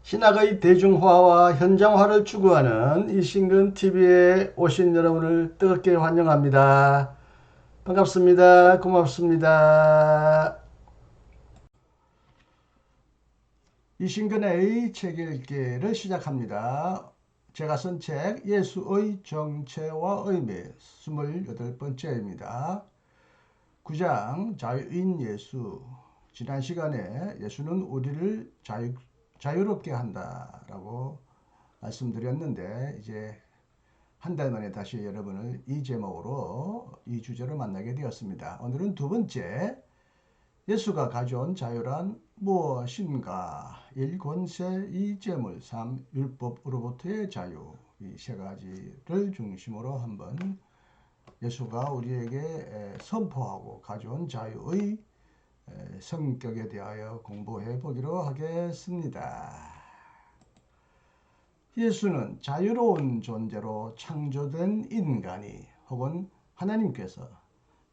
신학의 대중화와 현장화를 추구하는 이신근 TV에 오신 여러분을 뜨겁게 환영합니다. 반갑습니다. 고맙습니다. 이신근의 책 읽기를 시작합니다. 제가 쓴 책 예수의 정체와 의미 28번째입니다. 9장 자유인 예수. 지난 시간에 예수는 우리를 자유롭게 한다라고 말씀드렸는데, 이제 한 달 만에 다시 여러분을 이 제목으로 이 주제로 만나게 되었습니다. 오늘은 두 번째, 예수가 가져온 자유란 무엇인가? 1. 권세, 2. 재물, 3. 율법으로부터의 자유. 이 세 가지를 중심으로 한번 예수가 우리에게 선포하고 가져온 자유의 성격에 대하여 공부해 보기로 하겠습니다. 예수는 자유로운 존재로 창조된 인간이, 혹은 하나님께서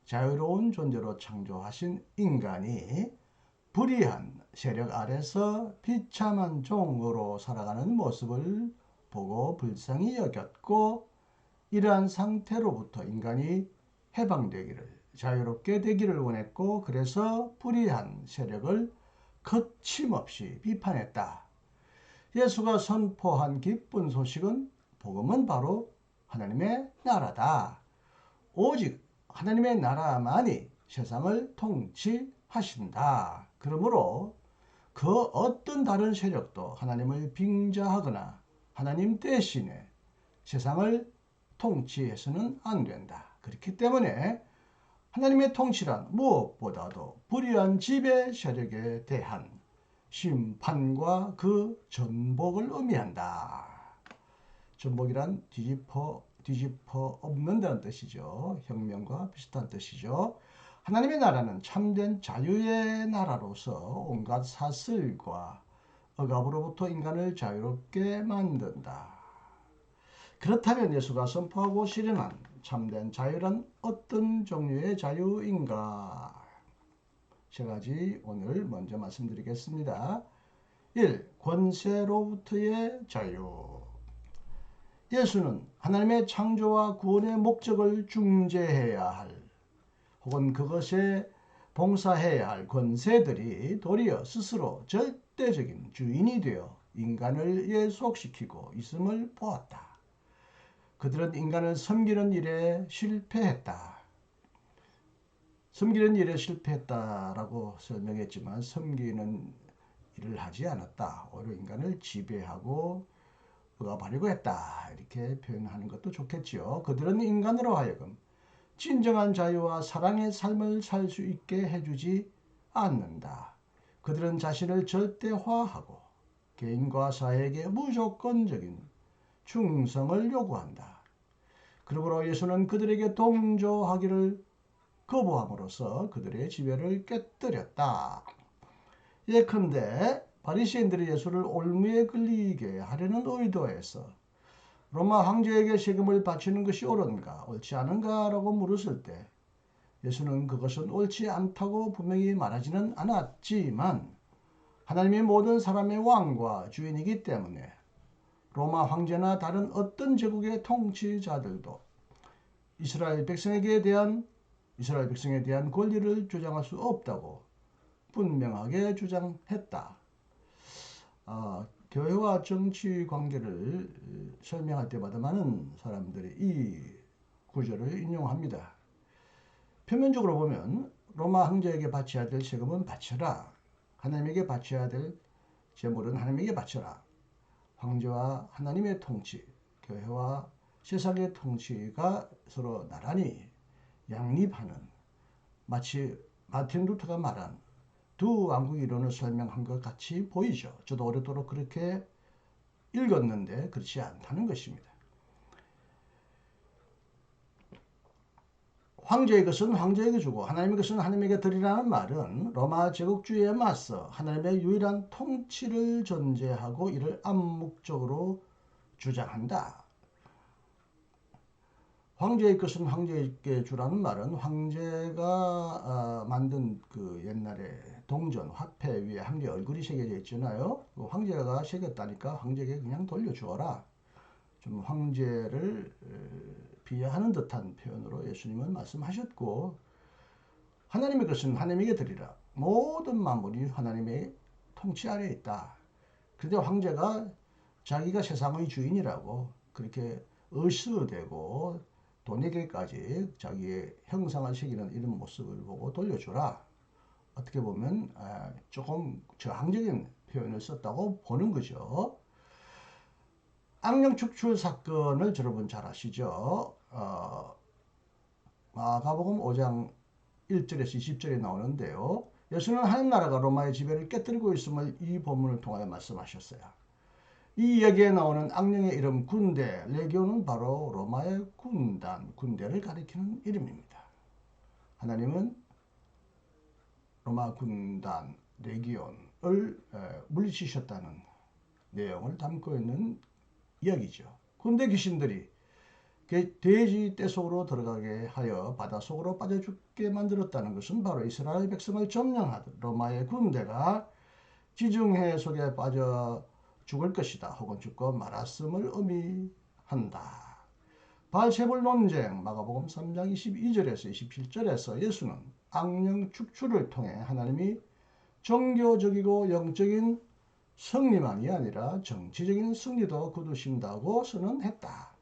자유로운 존재로 창조하신 인간이 불의한 세력 아래서 비참한 종으로 살아가는 모습을 보고 불쌍히 여겼고, 이러한 상태로부터 인간이 해방되기를, 자유롭게 되기를 원했고, 그래서 불의한 세력을 거침없이 비판했다. 예수가 선포한 기쁜 소식은, 복음은 바로 하나님의 나라다. 오직 하나님의 나라만이 세상을 통치하신다. 그러므로 그 어떤 다른 세력도 하나님을 빙자하거나 하나님 대신에 세상을 통치해서는 안 된다. 그렇기 때문에 하나님의 통치란 무엇보다도 불의한 지배 세력에 대한 심판과 그 전복을 의미한다. 전복이란 뒤집어 엎는다는 뜻이죠. 혁명과 비슷한 뜻이죠. 하나님의 나라는 참된 자유의 나라로서 온갖 사슬과 억압으로부터 인간을 자유롭게 만든다. 그렇다면 예수가 선포하고 실현한 참된 자유란 어떤 종류의 자유인가? 세 가지 오늘 먼저 말씀드리겠습니다. 1. 권세로부터의 자유. 예수는 하나님의 창조와 구원의 목적을 중재해야 할, 혹은 그것에 봉사해야 할 권세들이 도리어 스스로 절대적인 주인이 되어 인간을 예속시키고 있음을 보았다. 그들은 인간을 섬기는 일에 실패했다. 섬기는 일에 실패했다라고 설명했지만 섬기는 일을 하지 않았다. 오히려 인간을 지배하고 억압하려고 했다. 이렇게 표현하는 것도 좋겠지요. 그들은 인간으로 하여금 진정한 자유와 사랑의 삶을 살 수 있게 해주지 않는다. 그들은 자신을 절대화하고 개인과 사회에게 무조건적인 충성을 요구한다. 그러므로 예수는 그들에게 동조하기를 거부함으로써 그들의 지배를 깨뜨렸다. 예컨대 바리새인들이 예수를 올무에 끌리게 하려는 의도에서 로마 황제에게 세금을 바치는 것이 옳은가, 옳지 않은가라고 물었을 때 예수는 그것은 옳지 않다고 분명히 말하지는 않았지만, 하나님이 모든 사람의 왕과 주인이기 때문에 로마 황제나 다른 어떤 제국의 통치자들도 이스라엘 백성에 대한 권리를 주장할 수 없다고 분명하게 주장했다. 교회와 정치 관계를 설명할 때마다 많은 사람들이 이 구절을 인용합니다. 표면적으로 보면 로마 황제에게 바쳐야 될 세금은 바쳐라. 하나님에게 바쳐야 될 재물은 하나님에게 바쳐라. 황제와 하나님의 통치, 교회와 세상의 통치가 서로 나란히 양립하는, 마치 마틴 루터가 말한 두 왕국 이론을 설명한 것 같이 보이죠. 저도 오랫도록 그렇게 읽었는데 그렇지 않다는 것입니다. 황제의 것은 황제에게 주고 하나님의 것은 하나님에게 드리라는 말은 로마 제국주의에 맞서 하나님의 유일한 통치를 전제하고 이를 암묵적으로 주장한다. 황제의 것은 황제에게 주라는 말은 황제가 만든 그 옛날에 동전 화폐 위에 황제 얼굴이 새겨져 있잖아요. 그 황제가 새겼다니까 황제에게 그냥 돌려주어라. 좀 황제를 비하하는 듯한 표현으로 예수님은 말씀하셨고, 하나님의 것은 하나님에게 드리라. 모든 만물이 하나님의 통치 아래에 있다. 그런데 황제가 자기가 세상의 주인이라고 그렇게 의식되고 돈에게까지 자기의 형상을 새기는 이런 모습을 보고 돌려주라. 어떻게 보면 조금 저항적인 표현을 썼다고 보는 거죠. 악령 축출 사건을 여러분 잘 아시죠? 마가복음 5장 1절에서 20절에 나오는데요. 예수는 하나님 나라가 로마의 지배를 깨뜨리고 있음을 이 본문을 통하여 말씀하셨어요. 이 이야기에 나오는 악령의 이름 군대, 레기온은 바로 로마의 군단, 군대를 가리키는 이름입니다. 하나님은 로마 군단, 레기온을 물리치셨다는 내용을 담고 있는 이야기죠. 군대 귀신들이 돼지 떼 속으로 들어가게 하여 바다 속으로 빠져 죽게 만들었다는 것은 바로 이스라엘 백성을 점령하던 로마의 군대가 지중해 속에 빠져 죽을 것이다 혹은 죽고 말았음을 의미한다. 바알세불 논쟁 마가복음 3장 22절에서 27절에서 예수는 악령 축출을 통해 하나님이 종교적이고 영적인 승리만이 아니라 정치적인 승리도 거두신다고 선언했다.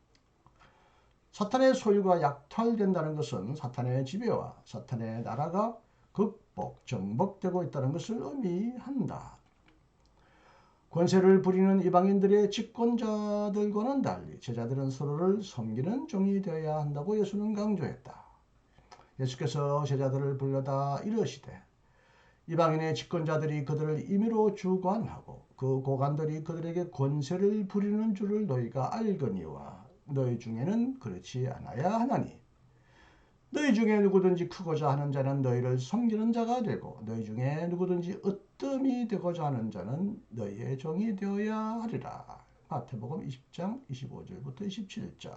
사탄의 소유가 약탈된다는 것은 사탄의 지배와 사탄의 나라가 극복, 정복되고 있다는 것을 의미한다. 권세를 부리는 이방인들의 집권자들과는 달리 제자들은 서로를 섬기는 종이 되어야 한다고 예수는 강조했다. 예수께서 제자들을 불러다 이르시되 이방인의 집권자들이 그들을 임의로 주관하고 그 고관들이 그들에게 권세를 부리는 줄을 너희가 알거니와 너희 중에는 그렇지 않아야 하나니 너희 중에 누구든지 크고자 하는 자는 너희를 섬기는 자가 되고 너희 중에 누구든지 으뜸이 되고자 하는 자는 너희의 종이 되어야 하리라. 마태복음 20장 25절부터 27절.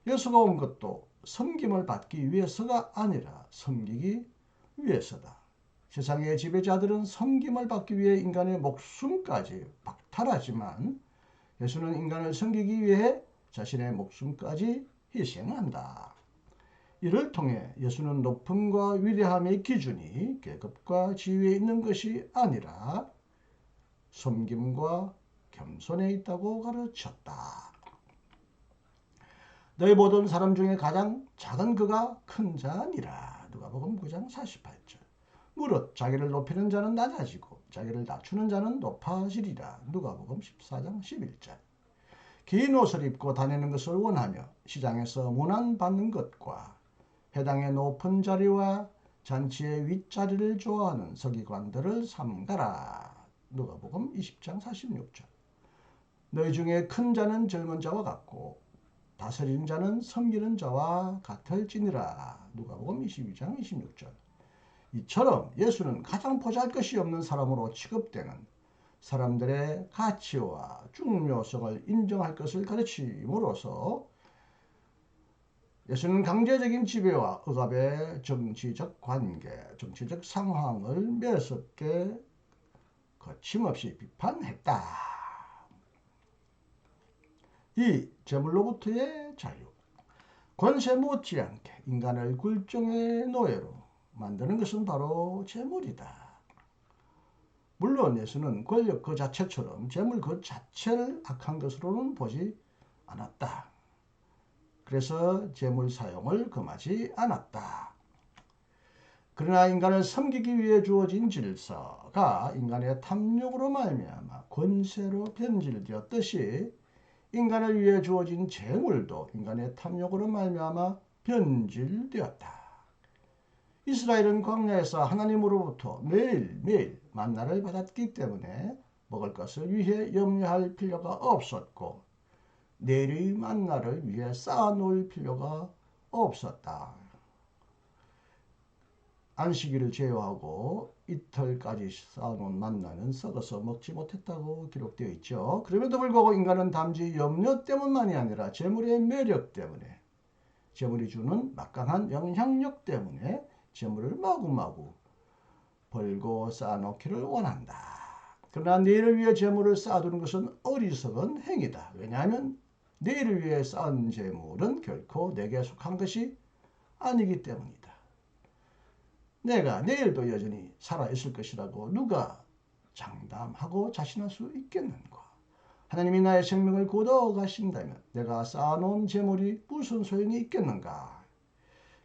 예수가 온 것도 섬김을 받기 위해서가 아니라 섬기기 위해서다. 세상의 지배자들은 섬김을 받기 위해 인간의 목숨까지 박탈하지만 예수는 인간을 섬기기 위해 자신의 목숨까지 희생한다. 이를 통해 예수는 높음과 위대함의 기준이 계급과 지위에 있는 것이 아니라 섬김과 겸손에 있다고 가르쳤다. 너희 모든 사람 중에 가장 작은 그가 큰 자니라. 누가복음 9장 48절. 무릇 자기를 높이는 자는 낮아지고 자기를 낮추는 자는 높아지리라. 누가복음 14장 11절. 긴 옷을 입고 다니는 것을 원하며 시장에서 문안받는 것과 회당의 높은 자리와 잔치의 윗자리를 좋아하는 서기관들을 삼가라. 누가복음 20장 46절. 너희 중에 큰 자는 젊은 자와 같고 다스리는 자는 섬기는 자와 같을지니라. 누가복음 22장 26절. 이처럼 예수는 가장 보잘것이 없는 사람으로 취급되는 사람들의 가치와 중요성을 인정할 것을 가르침으로써 예수는 강제적인 지배와 억압의 정치적 관계, 정치적 상황을 매섭게 거침없이 비판했다. 이 재물로부터의 자유. 권세 못지않게 인간을 굴종의 노예로 만드는 것은 바로 재물이다. 물론 예수는 권력 그 자체처럼 재물 그 자체를 악한 것으로는 보지 않았다. 그래서 재물 사용을 금하지 않았다. 그러나 인간을 섬기기 위해 주어진 질서가 인간의 탐욕으로 말미암아 권세로 변질되었듯이 인간을 위해 주어진 재물도 인간의 탐욕으로 말미암아 변질되었다. 이스라엘은 광야에서 하나님으로부터 매일매일 만나를 받았기 때문에 먹을 것을 위해 염려할 필요가 없었고 내일의 만나를 위해 쌓아놓을 필요가 없었다. 안식일을 제외하고 이틀까지 쌓아놓은 만나는 썩어서 먹지 못했다고 기록되어 있죠. 그럼에도 불구하고 인간은 단지 염려 때문만이 아니라 재물의 매력 때문에 재물이 주는 막강한 영향력 때문에 재물을 마구마구 벌고 쌓아놓기를 원한다. 그러나 내일을 위해 재물을 쌓아두는 것은 어리석은 행위다. 왜냐하면 내일을 위해 쌓은 재물은 결코 내게 속한 것이 아니기 때문이다. 내가 내일도 여전히 살아있을 것이라고 누가 장담하고 자신할 수 있겠는가? 하나님이 나의 생명을 걷어 가신다면 내가 쌓아놓은 재물이 무슨 소용이 있겠는가?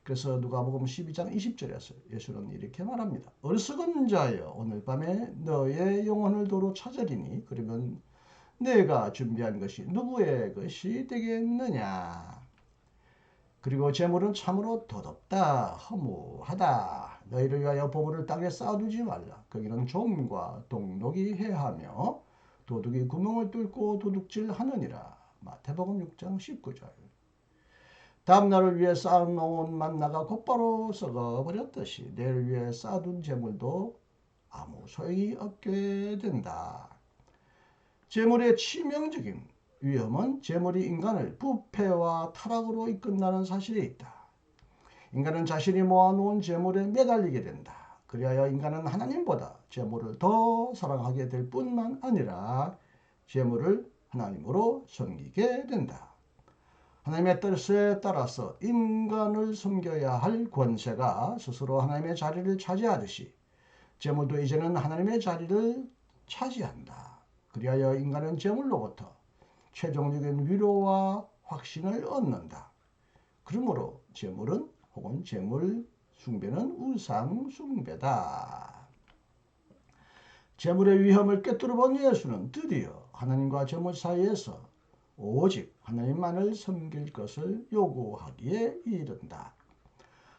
그래서 누가복음 12장 20절에서 예수는 이렇게 말합니다. 어리석은 자여 오늘 밤에 너의 영혼을 도로 찾으리니 그러면 내가 준비한 것이 누구의 것이 되겠느냐? 그리고 재물은 참으로 더덥다 허무하다. 너희를 위하여 보물을 땅에 쌓아두지 말라. 거기는 좀과 동독이 해하며 도둑이 구멍을 뚫고 도둑질하느니라. 마태복음 6장 19절. 다음 날을 위해 쌓아놓은 만나가 곧바로 썩어버렸듯이 내일을 위해 쌓아둔 재물도 아무 소용이 없게 된다. 재물의 치명적인 위험은 재물이 인간을 부패와 타락으로 이끈다는 사실에 있다. 인간은 자신이 모아놓은 재물에 매달리게 된다. 그리하여 인간은 하나님보다 재물을 더 사랑하게 될 뿐만 아니라 재물을 하나님으로 섬기게 된다. 하나님의 뜻에 따라서 인간을 섬겨야 할 권세가 스스로 하나님의 자리를 차지하듯이 재물도 이제는 하나님의 자리를 차지한다. 그리하여 인간은 재물로부터 최종적인 위로와 확신을 얻는다. 그러므로 재물은 혹은 재물 숭배는 우상 숭배다. 재물의 위험을 꿰뚫어 본 예수는 드디어 하나님과 재물 사이에서 오직 하나님만을 섬길 것을 요구하기에 이른다.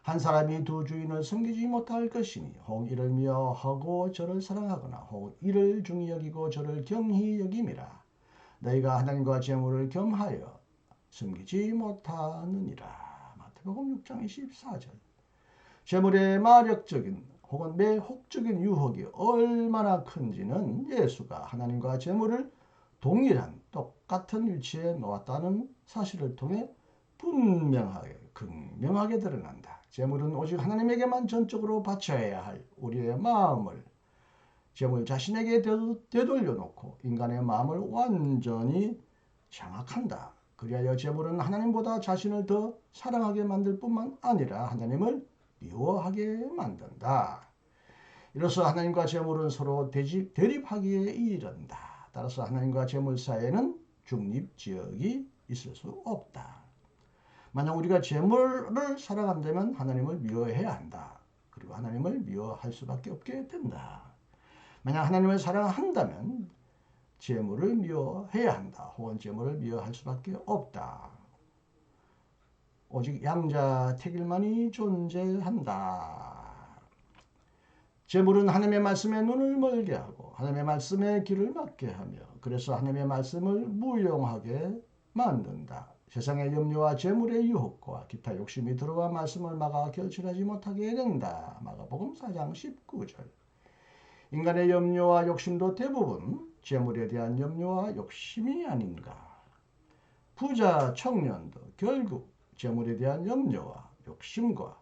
한 사람이 두 주인을 섬기지 못할 것이니 혹 이를 미워하고 저를 사랑하거나 혹 이를 중히 여기고 저를 경히 여김이라. 너희가 하나님과 재물을 겸하여 섬기지 못하느니라. 마태복음 6장 24절. 재물의 마력적인 혹은 매혹적인 유혹이 얼마나 큰지는 예수가 하나님과 재물을 동일한 똑같은 위치에 놓았다는 사실을 통해 분명하게 극명하게 드러난다. 재물은 오직 하나님에게만 전적으로 바쳐야 할 우리의 마음을 재물 자신에게 되돌려놓고 인간의 마음을 완전히 장악한다. 그리하여 재물은 하나님보다 자신을 더 사랑하게 만들 뿐만 아니라 하나님을 미워하게 만든다. 이로써 하나님과 재물은 서로 대립하기에 이른다. 따라서 하나님과 재물 사이에는 중립지역이 있을 수 없다. 만약 우리가 재물을 사랑한다면 하나님을 미워해야 한다. 그리고 하나님을 미워할 수밖에 없게 된다. 만약 하나님을 사랑한다면 재물을 미워해야 한다. 혹은 재물을 미워할 수밖에 없다. 오직 양자택일만이 존재한다. 재물은 하나님의 말씀에 눈을 멀게 하고 하나님의 말씀에 귀를 막게 하며 그래서 하나님의 말씀을 무용하게 만든다. 세상의 염려와 재물의 유혹과 기타 욕심이 들어와 말씀을 막아 결실하지 못하게 된다. 마가복음 4장 19절. 인간의 염려와 욕심도 대부분 재물에 대한 염려와 욕심이 아닌가. 부자 청년도 결국 재물에 대한 염려와 욕심과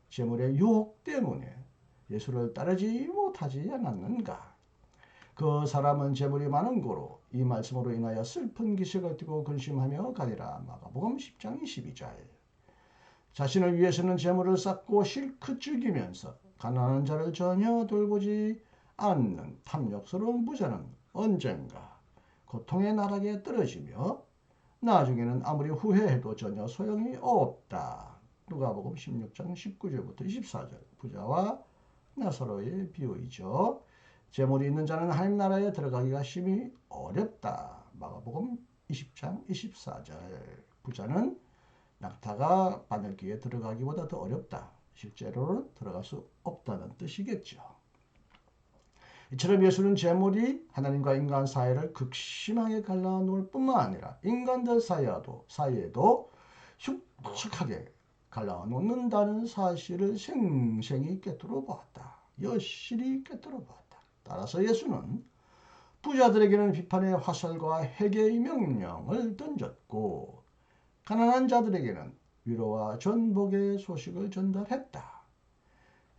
재물의 유혹 때문에 예수를 따르지 못하지 않았는가. 그 사람은 재물이 많은 고로 이 말씀으로 인하여 슬픈 기색을 띠고 근심하며 가니라. 마가복음 10장 22절. 자신을 위해서는 재물을 쌓고 실컷 즐기면서 가난한 자를 전혀 돌보지 않는 탐욕스러운 부자는 언젠가 고통의 나락에 떨어지며 나중에는 아무리 후회해도 전혀 소용이 없다. 누가복음 16장 19절부터 24절. 부자와 나사로의 비유이죠. 재물이 있는 자는 하나님 나라에 들어가기가 심히 어렵다. 마가복음 20장 24절. 부자는 낙타가 바늘귀에 들어가기보다 더 어렵다. 실제로는 들어갈 수 없다는 뜻이겠죠. 이처럼 예수는 재물이 하나님과 인간 사이를 극심하게 갈라놓을 뿐만 아니라 인간들 사이에도 흉측하게 갈라놓는다는 사실을 생생히 꿰뚫어 보았다. 여실히 꿰뚫어 보았다. 따라서 예수는 부자들에게는 비판의 화살과 회개의 명령을 던졌고 가난한 자들에게는 위로와 전복의 소식을 전달했다.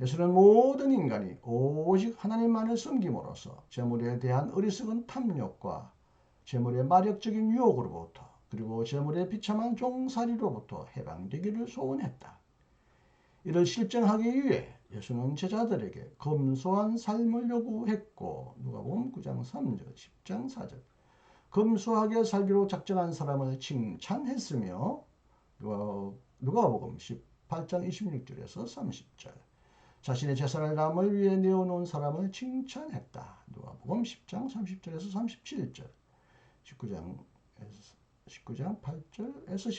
예수는 모든 인간이 오직 하나님만을 섬김으로써 재물에 대한 어리석은 탐욕과 재물의 마력적인 유혹으로부터 그리고 재물의 비참한 종살이로부터 해방되기를 소원했다. 이를 실천하기 위해 예수는 제자들에게 검소한 삶을 요구했고 누가복음 9장 3절, 10장 4절 검소하게 살기로 작정한 사람을 칭찬했으며 누가복음 18장 26절에서 30절 자신의 재산을 남을 위해 내어놓은 사람을 칭찬했다. 누가복음 10장 30절에서 37절 19장 8절에서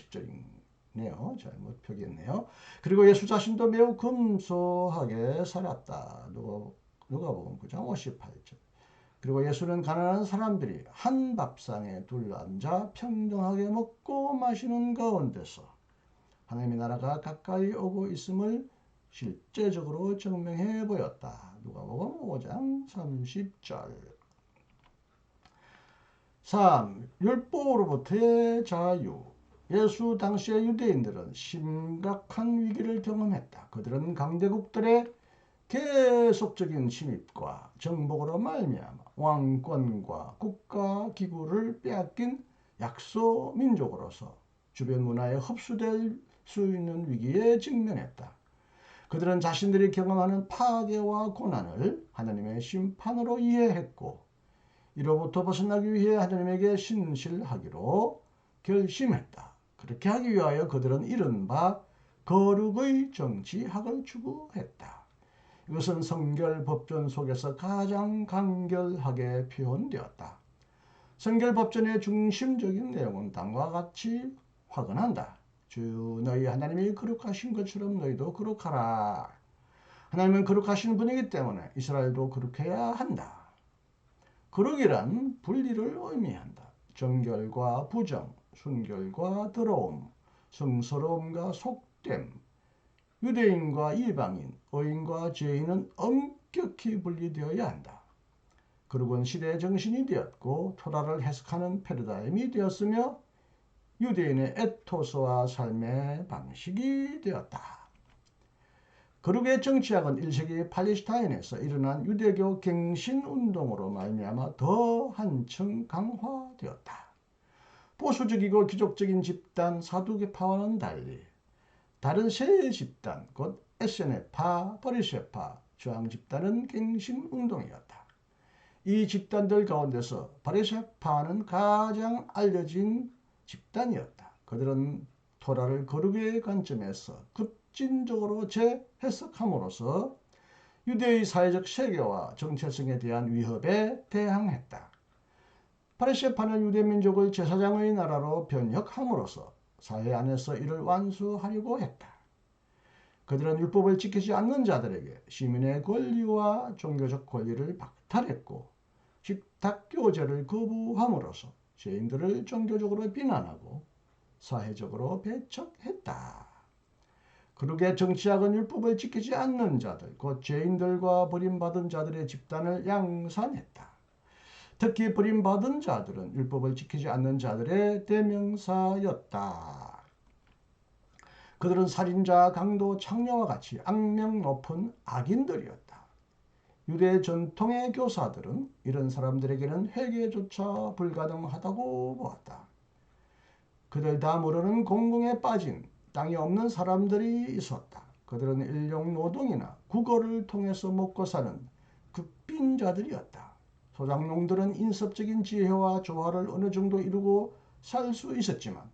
10절이네요. 잘못 표기했네요. 그리고 예수 자신도 매우 검소하게 살았다. 누가복음 9장 58절 그리고 예수는 가난한 사람들이 한 밥상에 둘러앉아 평등하게 먹고 마시는 가운데서 하나님의 나라가 가까이 오고 있음을 실제적으로 증명해 보였다. 누가복음 5장 30절 3. 율법으로부터의 자유 예수 당시의 유대인들은 심각한 위기를 경험했다. 그들은 강대국들의 계속적인 침입과 정복으로 말미암아 왕권과 국가 기구를 빼앗긴 약소 민족으로서 주변 문화에 흡수될 수 있는 위기에 직면했다. 그들은 자신들이 경험하는 파괴와 고난을 하나님의 심판으로 이해했고 이로부터 벗어나기 위해 하나님에게 신실하기로 결심했다. 그렇게 하기 위하여 그들은 이른바 거룩의 정치학을 추구했다. 이것은 성결법전 속에서 가장 간결하게 표현되었다. 성결법전의 중심적인 내용은 다음과 같이 확언한다. 주 너희 하나님이 거룩하신 것처럼 너희도 거룩하라. 하나님은 거룩하신 분이기 때문에 이스라엘도 거룩해야 한다. 거룩이란 분리를 의미한다. 정결과 부정, 순결과 더러움, 성스러움과 속됨, 유대인과 이방인, 의인과 죄인은 엄격히 분리되어야 한다. 거룩은 시대의 정신이 되었고 토라를 해석하는 패러다임이 되었으며 유대인의 에토스와 삶의 방식이 되었다. 거룩의 정치학은 1세기 팔레스타인에서 일어난 유대교 갱신운동으로 말미암아 더 한층 강화되었다. 보수적이고 귀족적인 집단 사두개파와는 달리 다른 세 집단 곧 에세네파, 바리새파, 저항 집단은 갱신운동이었다. 이 집단들 가운데서 바리새파는 가장 알려진 집단이었다. 그들은 토라를 거룩의 관점에서 급진적으로 재해석함으로써 유대의 사회적 세계와 정체성에 대한 위협에 대항했다. 바리새파는 유대민족을 제사장의 나라로 변혁함으로써 사회 안에서 이를 완수하려고 했다. 그들은 율법을 지키지 않는 자들에게 시민의 권리와 종교적 권리를 박탈했고 집탁교제를 거부함으로써 죄인들을 종교적으로 비난하고 사회적으로 배척했다. 거룩의 정치학은 율법을 지키지 않는 자들, 곧 죄인들과 버림받은 자들의 집단을 양산했다. 특히 버림받은 자들은 율법을 지키지 않는 자들의 대명사였다. 그들은 살인자, 강도, 창녀와 같이 악명 높은 악인들이었다. 유대 전통의 교사들은 이런 사람들에게는 회개조차 불가능하다고 보았다. 그들 다음으로는 공공에 빠진 땅이 없는 사람들이 있었다. 그들은 일용 노동이나 국어를 통해서 먹고 사는 극빈자들이었다. 소장농들은 인섭적인 지혜와 조화를 어느 정도 이루고 살 수 있었지만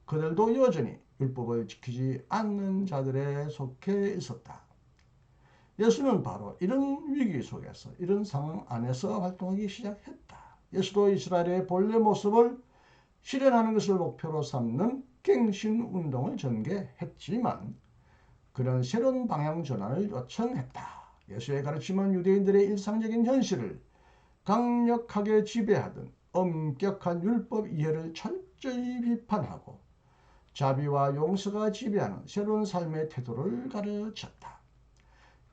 그들도 여전히 율법을 지키지 않는 자들에 속해 있었다. 예수는 바로 이런 위기 속에서 이런 상황 안에서 활동하기 시작했다. 예수도 이스라엘의 본래 모습을 실현하는 것을 목표로 삼는 갱신운동을 전개했지만 그런 새로운 방향 전환을 요청했다. 예수의 가르침은 유대인들의 일상적인 현실을 강력하게 지배하던 엄격한 율법 이해를 철저히 비판하고 자비와 용서가 지배하는 새로운 삶의 태도를 가르쳤다.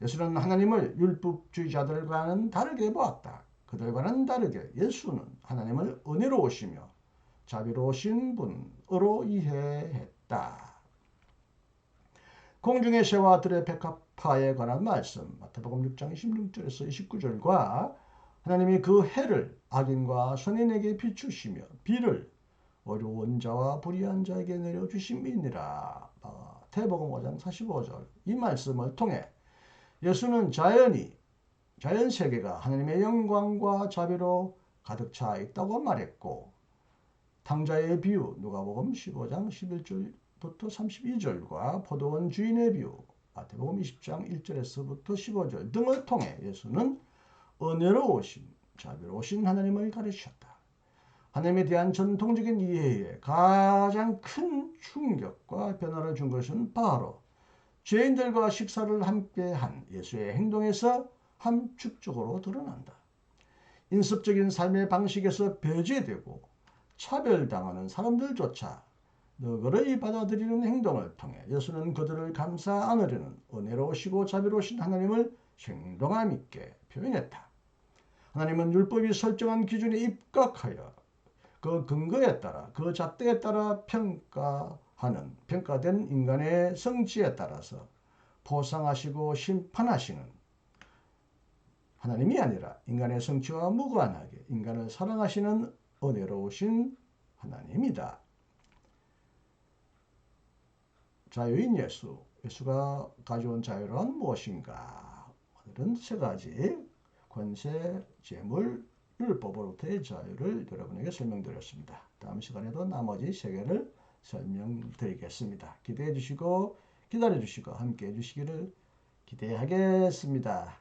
예수는 하나님을 율법주의자들과는 다르게 보았다. 그들과는 다르게 예수는 하나님을 은혜로우시며 자비로우신 분으로 이해했다. 공중의 새와 들의 백합화에 관한 말씀 마태복음 6장 16절에서 29절과 하나님이 그 해를 악인과 선인에게 비추시며 비를 어려운 자와 불의한 자에게 내려주심이니라. 마태복음 5장 45절 이 말씀을 통해 예수는 자연 세계가 하나님의 영광과 자비로 가득 차 있다고 말했고 탕자의 비유 누가복음 15장 11절부터 32절과 포도원 주인의 비유 마태복음 20장 1절에서부터 15절 등을 통해 예수는 은혜로우신 자비로우신 하나님을 가르치셨다. 하나님에 대한 전통적인 이해에 가장 큰 충격과 변화를 준 것은 바로 죄인들과 식사를 함께한 예수의 행동에서 함축적으로 드러난다. 인습적인 삶의 방식에서 배제되고 차별당하는 사람들조차 너그러이 받아들이는 행동을 통해 예수는 그들을 감싸 안으려는 은혜로우시고 자비로우신 하나님을 생동함 있게 표현했다. 하나님은 율법이 설정한 기준에 입각하여 그 근거에 따라 그 잣대에 따라 평가된 인간의 성취에 따라서 보상하시고 심판하시는 하나님이 아니라 인간의 성취와 무관하게 인간을 사랑하시는 은혜로우신 하나님이다. 자유인 예수가 가져온 자유란 무엇인가? 오늘은 세 가지 권세, 재물, 율법으로부터의 자유를 여러분에게 설명드렸습니다. 다음 시간에도 나머지 세 개를 설명드리겠습니다. 기대해 주시고 기다려 주시고 함께 해 주시기를 기대하겠습니다.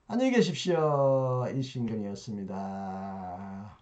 안녕히 계십시오. 이신경이었습니다.